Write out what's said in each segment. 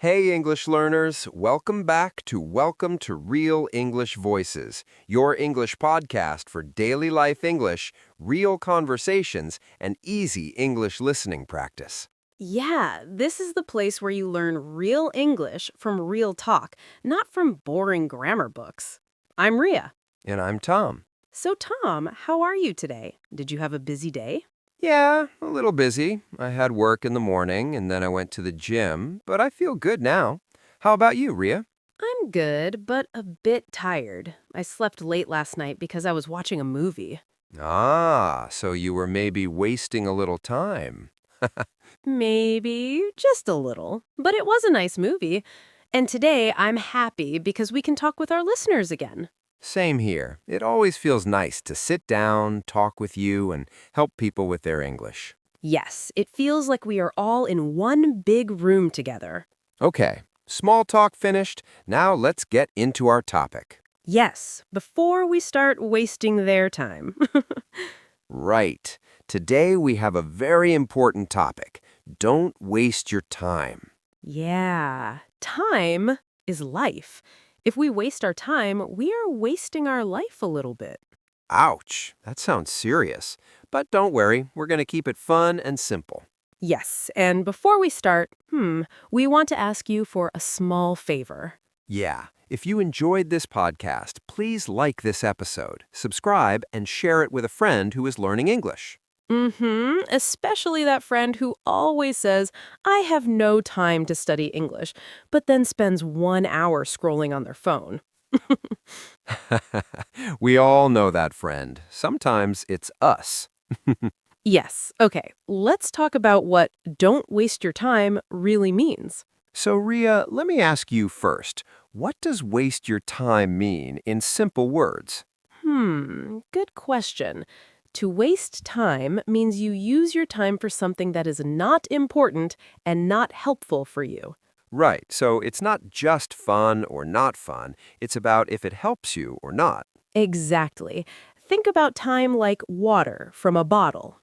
Hey, English learners. Welcome to Real English Voices, your English podcast for daily life English, real conversations, and easy English listening practice. Yeah, this is the place where you learn real English from real talk, not from boring grammar books. I'm Ria. And I'm Tom. So, Tom, how are you today? Did you have a busy day? Yeah, a little busy. I had work in the morning and then I went to the gym, but I feel good now. How about you, Ria? I'm good, but a bit tired. I slept late last night because I was watching a movie. Ah, so you were maybe wasting a little time. Maybe just a little, but it was a nice movie. And today I'm happy because we can talk with our listeners again. Same here. It always feels nice to sit down, talk with you, and help people with their English. Yes, it feels like we are all in one big room together. Okay, small talk finished. Now let's get into our topic. Yes, before we start wasting their time. Right. Today we have a very important topic. Don't waste your time. Yeah, time is life. If we waste our time, we are wasting our life a little bit. Ouch, that sounds serious. But don't worry, we're going to keep it fun and simple. Yes, and before we start, we want to ask you for a small favor. Yeah, if you enjoyed this podcast, please like this episode, subscribe, and share it with a friend who is learning English. Especially that friend who always says, I have no time to study English, but then spends 1 hour scrolling on their phone. We all know that friend. Sometimes it's us. Yes, okay, let's talk about what don't waste your time really means. So, Ria, let me ask you first. What does waste your time mean in simple words? Good question. To waste time means you use your time for something that is not important and not helpful for you. Right, so it's not just fun or not fun. It's about if it helps you or not. Exactly. Think about time like water from a bottle.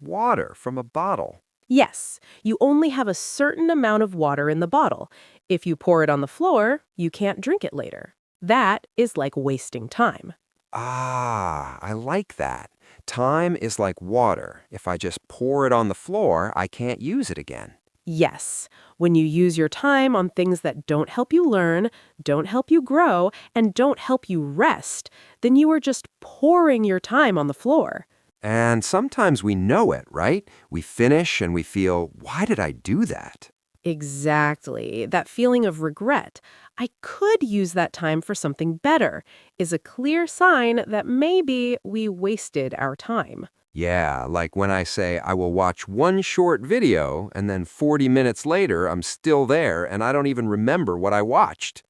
Water from a bottle. Yes, you only have a certain amount of water in the bottle. If you pour it on the floor, you can't drink it later. That is like wasting time. Ah, I like that. Time is like water. If I just pour it on the floor, I can't use it again. Yes, when you use your time on things that don't help you learn, don't help you grow, and don't help you rest, then you are just pouring your time on the floor. And sometimes we know it, right? We finish and we feel, why did I do that? Exactly. That feeling of regret, I could use that time for something better, is a clear sign that maybe we wasted our time. Yeah, like when I say I will watch one short video and then 40 minutes later I'm still there and I don't even remember what I watched.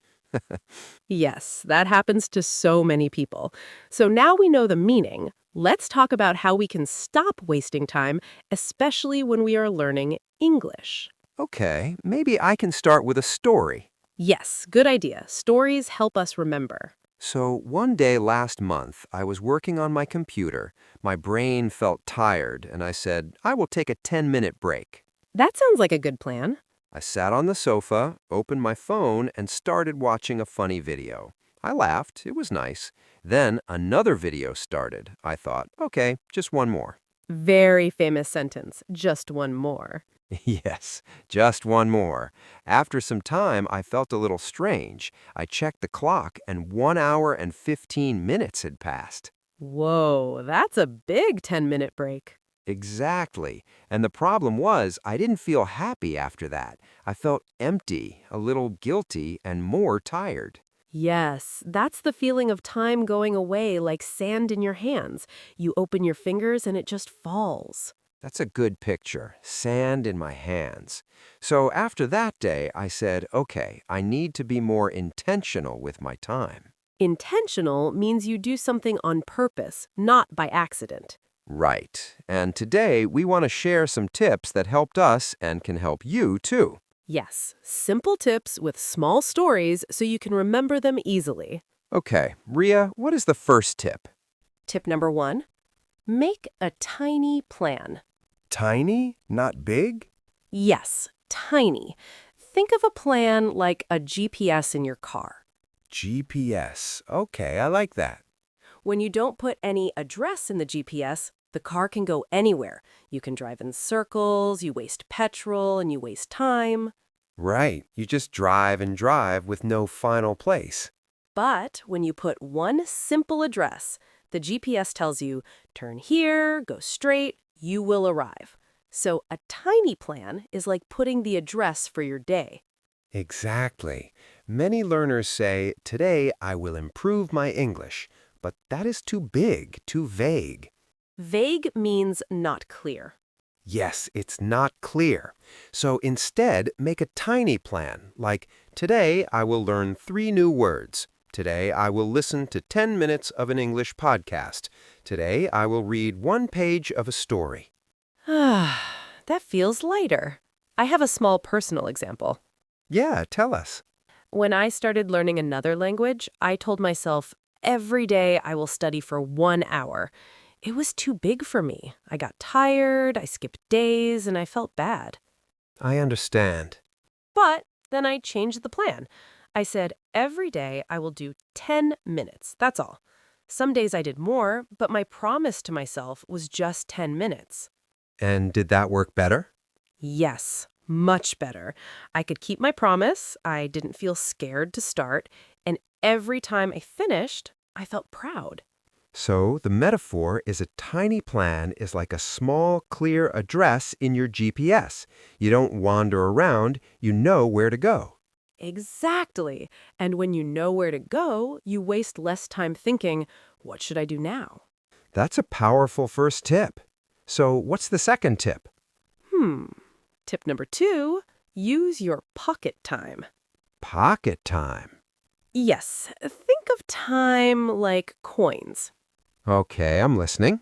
Yes, that happens to so many people. So now we know the meaning. Let's talk about how we can stop wasting time, especially when we are learning English. Okay, maybe I can start with a story. Yes, good idea. Stories help us remember. So one day last month, I was working on my computer. My brain felt tired and I said, I will take a 10-minute break. That sounds like a good plan. I sat on the sofa, opened my phone, and started watching a funny video. I laughed. It was nice. Then another video started. I thought, okay, just one more. Very famous sentence. Just one more. Yes, just one more. After some time, I felt a little strange. I checked the clock, and 1 hour and 15 minutes had passed. Whoa, that's a big 10-minute break. Exactly. And the problem was, I didn't feel happy after that. I felt empty, a little guilty, and more tired. Yes, that's the feeling of time going away like sand in your hands. You open your fingers and it just falls. That's a good picture. Sand in my hands. So after that day, I said, okay, I need to be more intentional with my time. Intentional means you do something on purpose, not by accident. Right. And today, we want to share some tips that helped us and can help you too. Yes, simple tips with small stories so you can remember them easily. Okay, Ria, what is the first tip? Tip number 1, make a tiny plan. Tiny, not big? Yes, tiny. Think of a plan like a GPS in your car. GPS. Okay, I like that. When you don't put any address in the GPS, the car can go anywhere. You can drive in circles, you waste petrol, and you waste time. Right. You just drive and drive with no final place. But when you put one simple address, the GPS tells you, turn here, go straight, you will arrive. So a tiny plan is like putting the address for your day. Exactly. Many learners say, today I will improve my English, but that is too big, too vague. Vague means not clear. Yes, it's not clear. So instead, make a tiny plan, like, today I will learn 3 new words. Today I will listen to 10 minutes of an English podcast. Today I will read 1 page of a story. Ah, that feels lighter. I have a small personal example. Yeah, tell us. When I started learning another language, I told myself, every day I will study for 1 hour. It was too big for me. I got tired, I skipped days, and I felt bad. I understand. But then I changed the plan. I said, every day I will do 10 minutes. That's all. Some days I did more, but my promise to myself was just 10 minutes. And did that work better? Yes, much better. I could keep my promise. I didn't feel scared to start. And every time I finished, I felt proud. So the metaphor is a tiny plan is like a small, clear address in your GPS. You don't wander around, you know where to go. Exactly. And when you know where to go, you waste less time thinking, what should I do now? That's a powerful first tip. So what's the second tip? Tip number 2, use your pocket time. Pocket time. Yes, think of time like coins. Okay, I'm listening.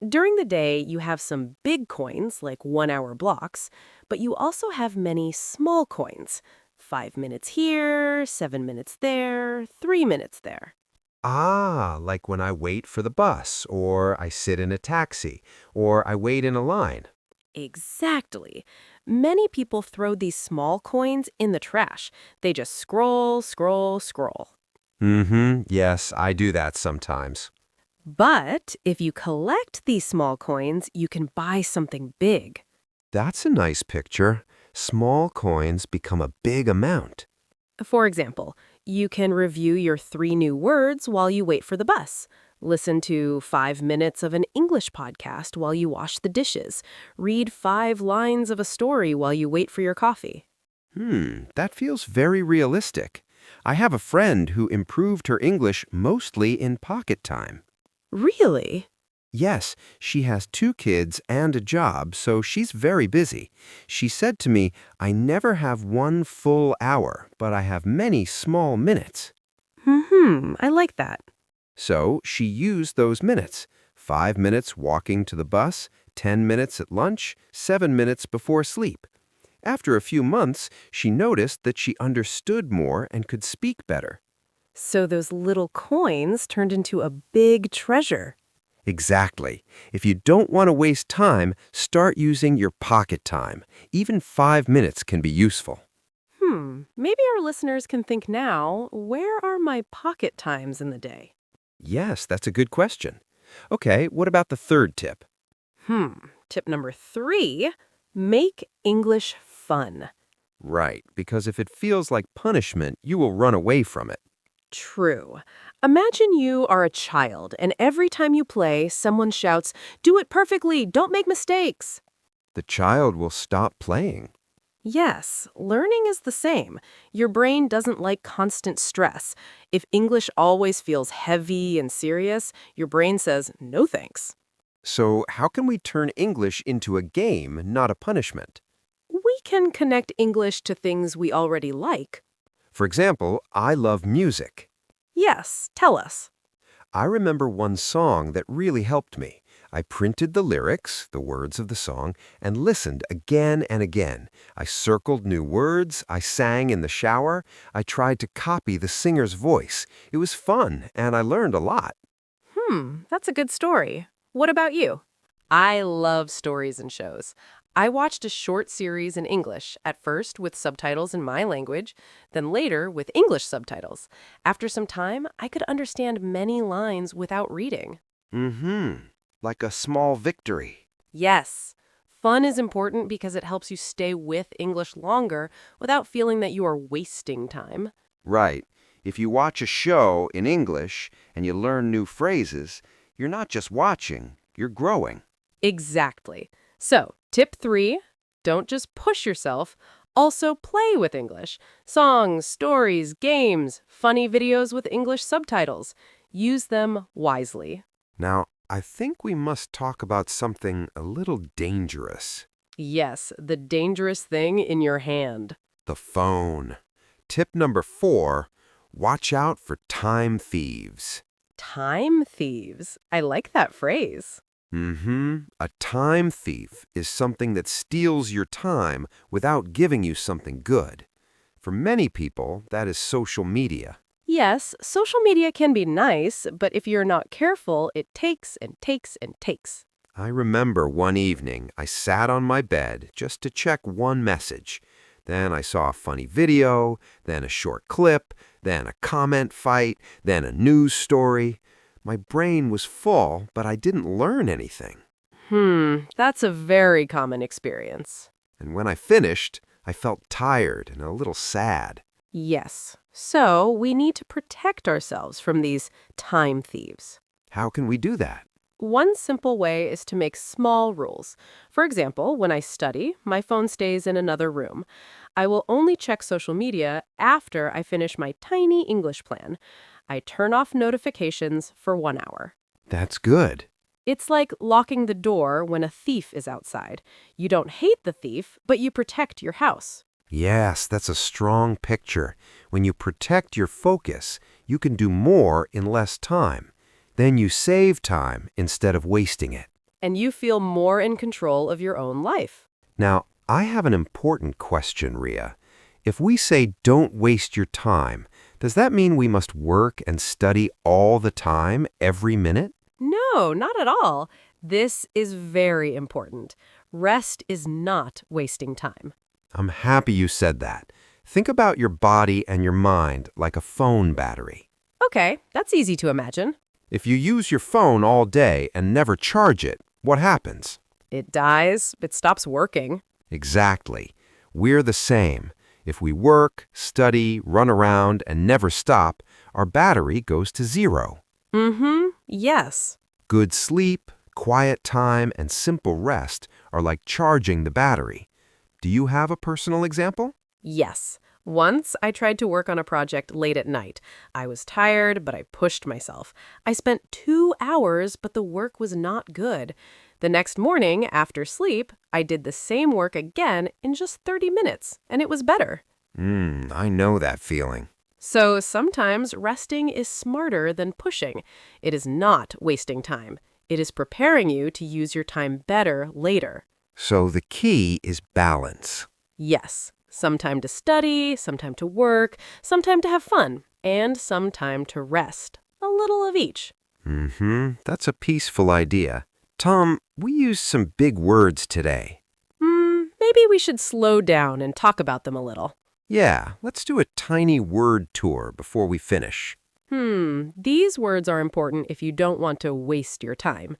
During the day, you have some big coins, like 1-hour blocks, but you also have many small coins. 5 minutes here, 7 minutes there, 3 minutes there. Ah, like when I wait for the bus, or I sit in a taxi, or I wait in a line. Exactly. Many people throw these small coins in the trash. They just scroll, scroll, scroll. Yes, I do that sometimes. But if you collect these small coins, you can buy something big. That's a nice picture. Small coins become a big amount. For example, you can review your 3 new words while you wait for the bus. Listen to 5 minutes of an English podcast while you wash the dishes. Read 5 lines of a story while you wait for your coffee. That feels very realistic. I have a friend who improved her English mostly in pocket time. Really? Yes, she has 2 kids and a job, so she's very busy. She said to me, I never have 1 full hour, but I have many small minutes. I like that. So she used those minutes. 5 minutes walking to the bus, 10 minutes at lunch, 7 minutes before sleep. After a few months, she noticed that she understood more and could speak better. So those little coins turned into a big treasure. Exactly. If you don't want to waste time, start using your pocket time. Even 5 minutes can be useful. Maybe our listeners can think now, where are my pocket times in the day? Yes, that's a good question. Okay, what about the third tip? Tip number 3, make English fun. Right, because if it feels like punishment, you will run away from it. True. Imagine you are a child, and every time you play, someone shouts, do it perfectly, don't make mistakes. The child will stop playing. Yes, learning is the same. Your brain doesn't like constant stress. If English always feels heavy and serious, your brain says, no thanks. So how can we turn English into a game, not a punishment? We can connect English to things we already like. For example, I love music. Yes, tell us. I remember one song that really helped me. I printed the lyrics, the words of the song, and listened again and again. I circled new words, I sang in the shower, I tried to copy the singer's voice. It was fun, and I learned a lot. That's a good story. What about you? I love stories and shows. I watched a short series in English, at first with subtitles in my language, then later with English subtitles. After some time, I could understand many lines without reading. Mm-hmm. Like a small victory. Yes, fun is important because it helps you stay with English longer without feeling that you are wasting time. Right. If you watch a show in English and you learn new phrases, you're not just watching, you're growing. Exactly. So, tip 3, don't just push yourself, also play with English. Songs, stories, games, funny videos with English subtitles. Use them wisely. Now, I think we must talk about something a little dangerous. Yes, the dangerous thing in your hand. The phone. Tip number 4, watch out for time thieves. Time thieves. I like that phrase. Mm-hmm. A time thief is something that steals your time without giving you something good. For many people, that is social media. Yes, social media can be nice, but if you're not careful, it takes and takes and takes. I remember one evening I sat on my bed just to check one message. Then I saw a funny video, then a short clip, then a comment fight, then a news story. My brain was full, but I didn't learn anything. That's a very common experience. And when I finished, I felt tired and a little sad. Yes. So we need to protect ourselves from these time thieves. How can we do that? One simple way is to make small rules. For example, when I study, my phone stays in another room. I will only check social media after I finish my tiny English plan. I turn off notifications for 1 hour. That's good. It's like locking the door when a thief is outside. You don't hate the thief, but you protect your house. Yes, that's a strong picture. When you protect your focus, you can do more in less time. Then you save time instead of wasting it. And you feel more in control of your own life. Now, I have an important question, Ria. If we say don't waste your time, does that mean we must work and study all the time, every minute? No, not at all. This is very important. Rest is not wasting time. I'm happy you said that. Think about your body and your mind like a phone battery. Okay, that's easy to imagine. If you use your phone all day and never charge it, what happens? It dies, it stops working. Exactly. We're the same. If we work, study, run around, and never stop, our battery goes to zero. Yes. Good sleep, quiet time, and simple rest are like charging the battery. Do you have a personal example? Yes. Once I tried to work on a project late at night. I was tired, but I pushed myself. I spent 2 hours, but the work was not good. The next morning, after sleep, I did the same work again in just 30 minutes, and it was better. I know that feeling. So sometimes resting is smarter than pushing. It is not wasting time. It is preparing you to use your time better later. So the key is balance. Yes, some time to study, some time to work, some time to have fun, and some time to rest. A little of each. That's a peaceful idea. Tom, we used some big words today. Maybe we should slow down and talk about them a little. Yeah, let's do a tiny word tour before we finish. These words are important if you don't want to waste your time.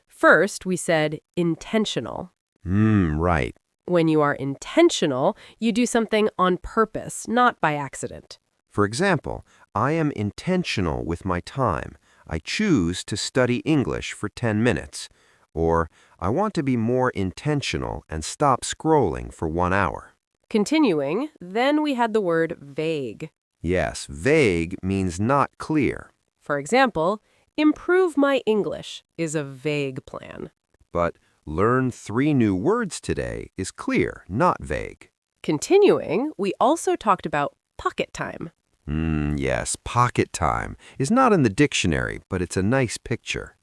First, we said intentional. Right. When you are intentional, you do something on purpose, not by accident. For example, I am intentional with my time. I choose to study English for 10 minutes. Or, I want to be more intentional and stop scrolling for 1 hour. Continuing, then we had the word vague. Yes, vague means not clear. For example, improve my English is a vague plan. But learn 3 new words today is clear, not vague. Continuing, we also talked about pocket time. Yes, pocket time is not in the dictionary, but it's a nice picture.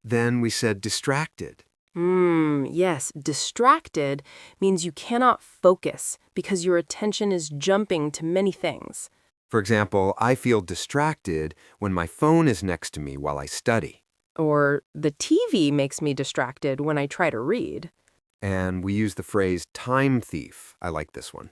Then we said distracted. Yes, distracted means you cannot focus because your attention is jumping to many things. For example, I feel distracted when my phone is next to me while I study. Or the TV makes me distracted when I try to read. And we use the phrase time thief. I like this one.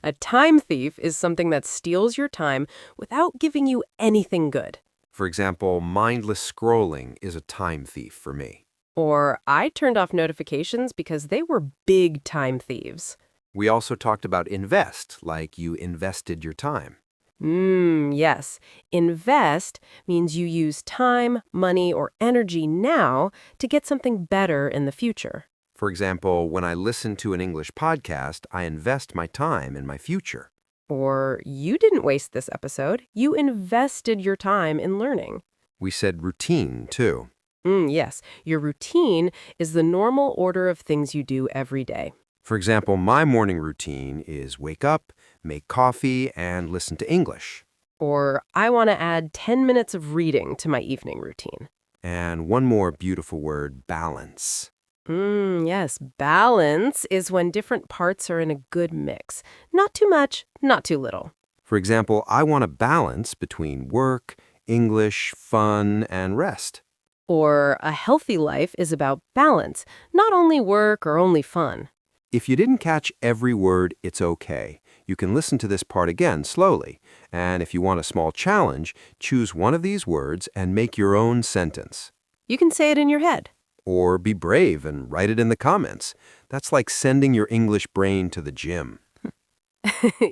A time thief is something that steals your time without giving you anything good. For example, mindless scrolling is a time thief for me. Or I turned off notifications because they were big time thieves. We also talked about invest, like you invested your time. Yes. Invest means you use time, money, or energy now to get something better in the future. For example, when I listen to an English podcast, I invest my time in my future. Or you didn't waste this episode, you invested your time in learning. We said routine, too. Yes, your routine is the normal order of things you do every day. For example, my morning routine is wake up, make coffee, and listen to English. Or I want to add 10 minutes of reading to my evening routine. And one more beautiful word, balance. Yes, balance is when different parts are in a good mix. Not too much, not too little. For example, I want a balance between work, English, fun, and rest. Or a healthy life is about balance, not only work or only fun. If you didn't catch every word, it's okay. You can listen to this part again slowly. And if you want a small challenge, choose one of these words and make your own sentence. You can say it in your head. Or be brave and write it in the comments. That's like sending your English brain to the gym.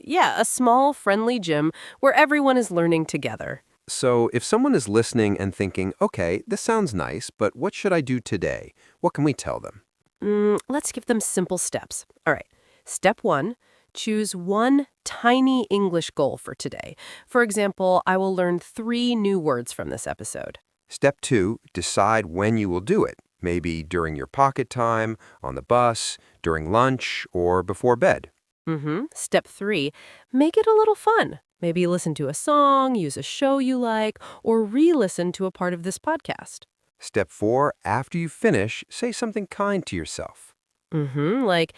Yeah, a small, friendly gym where everyone is learning together. So if someone is listening and thinking, okay, this sounds nice, but what should I do today? What can we tell them? Let's give them simple steps. All right. Step 1, choose one tiny English goal for today. For example, I will learn 3 new words from this episode. Step 2, decide when you will do it. Maybe during your pocket time, on the bus, during lunch, or before bed. Step 3, make it a little fun. Maybe listen to a song, use a show you like, or re-listen to a part of this podcast. Step 4, after you finish, say something kind to yourself. Like,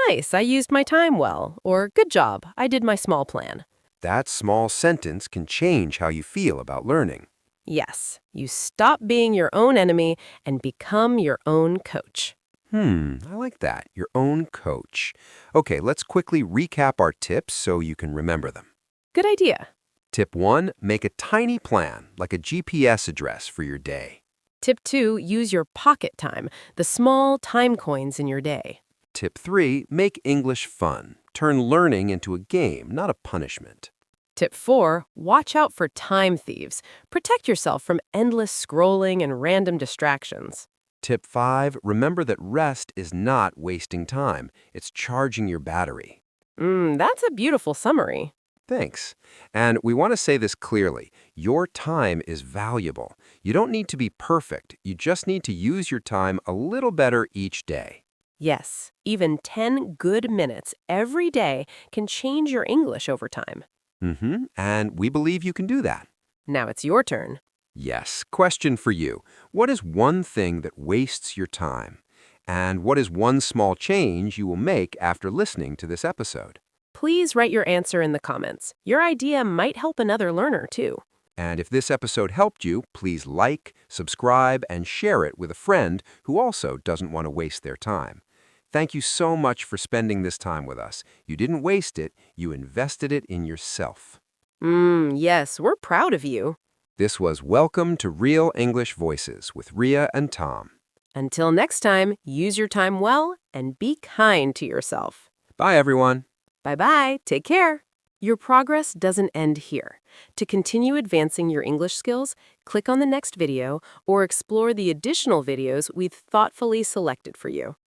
nice, I used my time well, or good job, I did my small plan. That small sentence can change how you feel about learning. Yes, you stop being your own enemy and become your own coach. I like that. Your own coach. Okay, let's quickly recap our tips so you can remember them. Good idea. Tip 1, make a tiny plan, like a GPS address for your day. Tip 2, use your pocket time, the small time coins in your day. Tip 3, make English fun. Turn learning into a game, not a punishment. Tip 4, watch out for time thieves. Protect yourself from endless scrolling and random distractions. Tip 5, remember that rest is not wasting time. It's charging your battery. That's a beautiful summary. Thanks. And we want to say this clearly. Your time is valuable. You don't need to be perfect. You just need to use your time a little better each day. Yes, even 10 good minutes every day can change your English over time. And we believe you can do that. Now it's your turn. Yes. Question for you. What is one thing that wastes your time? And what is one small change you will make after listening to this episode? Please write your answer in the comments. Your idea might help another learner, too. And if this episode helped you, please like, subscribe, and share it with a friend who also doesn't want to waste their time. Thank you so much for spending this time with us. You didn't waste it, you invested it in yourself. Yes, we're proud of you. This was Welcome to Real English Voices with Ria and Tom. Until next time, use your time well and be kind to yourself. Bye, everyone. Bye-bye. Take care. Your progress doesn't end here. To continue advancing your English skills, click on the next video or explore the additional videos we've thoughtfully selected for you.